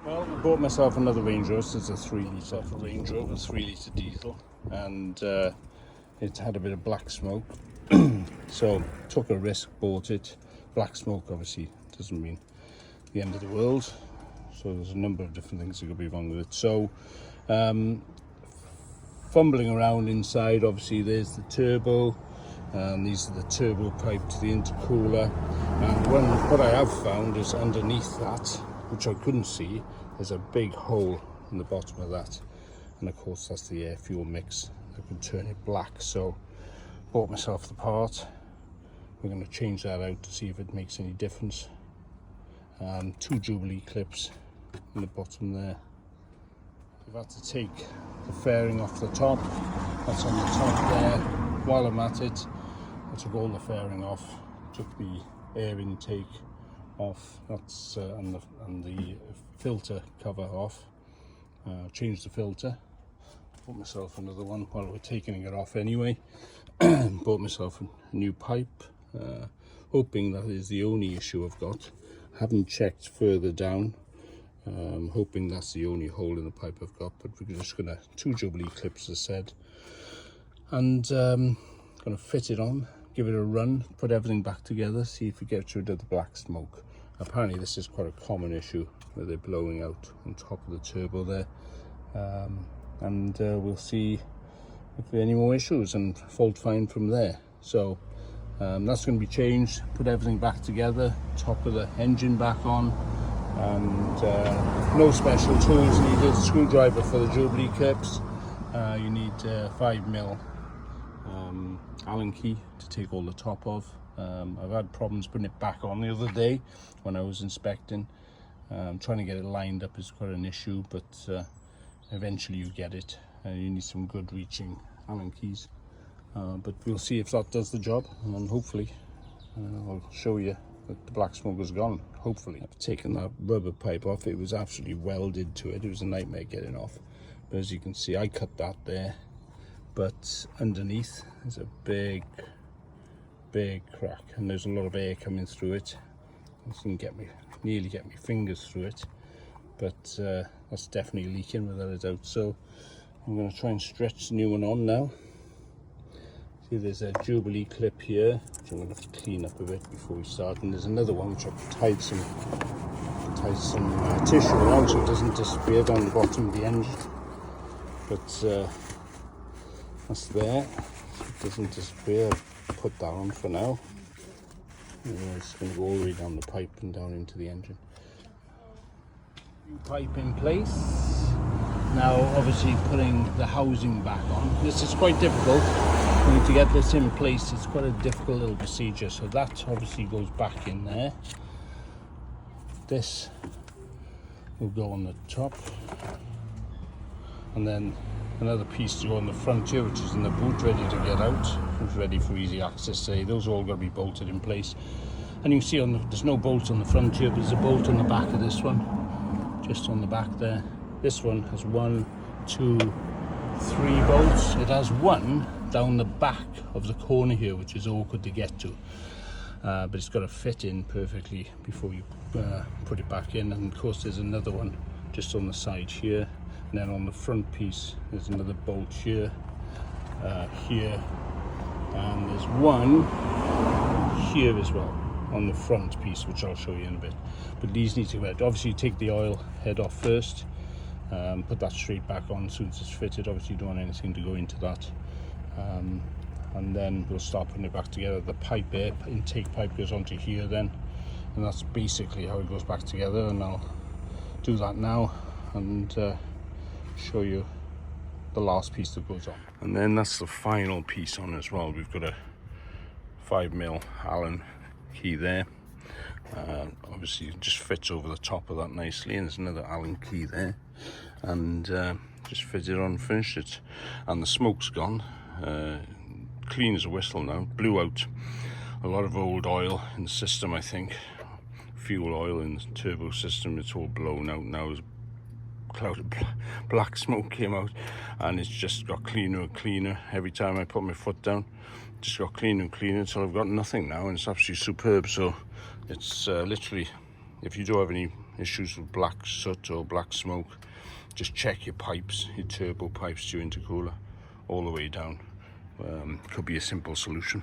Well, I bought myself another Range Rover. This is a 3 litre Range Rover, 3 litre diesel, and it had a bit of black smoke. So took a risk, bought it. Black smoke obviously doesn't mean the end of the world. So there's a number of different things that could be wrong with it. So fumbling around inside, obviously there's the turbo, and these are the turbo pipe to the intercooler. And what I have found is underneath that, which I couldn't see, there's a big hole in the bottom of that, and of course that's the air fuel mix that could turn it black. So bought myself the part. We're going to change that out to see if it makes any difference. 2 Jubilee clips in the bottom there. I've had to take the fairing off the top. That's on the top there. While I'm at it, I took all the fairing off, took the air intake off, that's and the filter cover off, changed the filter, bought myself another one while we're taking it off anyway. Bought myself a new pipe, hoping that is the only issue I've got. Haven't checked further down, hoping that's the only hole in the pipe I've got, but we're just gonna 2 Jubilee clips as I said, and gonna fit it on, give it a run, put everything back together, see if we get rid of the black smoke. Apparently this is quite a common issue where they're blowing out on top of the turbo there, and we'll see if there are any more issues and fault find from there. So that's going to be changed, put everything back together, top of the engine back on, and no special tools needed. Screwdriver for the Jubilee clips, you need 5mm Allen key to take all the top off. I've had problems putting it back on the other day when I was inspecting. Trying to get it lined up is quite an issue, but eventually you get it. You need some good reaching Allen keys, but we'll see if that does the job, and hopefully I'll show you that the black smoke is gone. Hopefully. I've taken that rubber pipe off. It was absolutely welded to it. It was a nightmare getting off, but as you can see I cut that there, but underneath there's a big crack, and there's a lot of air coming through it. You can nearly get my fingers through it, but that's definitely leaking without a doubt. So I'm going to try and stretch the new one on now. See, there's a Jubilee clip here, which I'm going to have to clean up a bit before we start, and there's another one which I've tied some tissue around so it doesn't disappear down the bottom of the engine, but that's there, so it doesn't disappear. I'll put that on for now. It's going to go all the way down the pipe and down into the engine. New pipe in place. Now obviously putting the housing back on. This is quite difficult. We need to get this in place. It's quite a difficult little procedure. So that obviously goes back in there. This will go on the top. And then another piece to go on the front here, which is in the boot, ready to get out. It's ready for easy access today. Those are all going to be bolted in place. And you can see there's no bolt on the front here, but there's a bolt on the back of this one, just on the back there. This one has 1, 2, 3 bolts. It has one down the back of the corner here, which is awkward to get to. But it's got to fit in perfectly before you put it back in. And of course there's another one just on the side here. And then on the front piece, there's another bolt here, here, and there's one here as well on the front piece, which I'll show you in a bit. But these need to go out. Obviously, you take the oil head off first, put that straight back on as soon as it's fitted. Obviously, you don't want anything to go into that, and then we'll start putting it back together. The pipe intake pipe goes onto here then, and that's basically how it goes back together. And I'll do that now and show you the last piece that goes on, and then that's the final piece on as well. We've got a 5mm Allen key there, obviously it just fits over the top of that nicely, and there's another Allen key there, and just fit it on, finished it, and the smoke's gone, clean as a whistle now. Blew out a lot of old oil in the system, I think, fuel oil in the turbo system. It's all blown out now. Cloud of black smoke came out, and it's just got cleaner and cleaner every time I put my foot down. Just got cleaner and cleaner until I've got nothing now, and it's absolutely superb. So it's literally if you do have any issues with black soot or black smoke, just check your pipes, your turbo pipes to your intercooler all the way down. Could be a simple solution.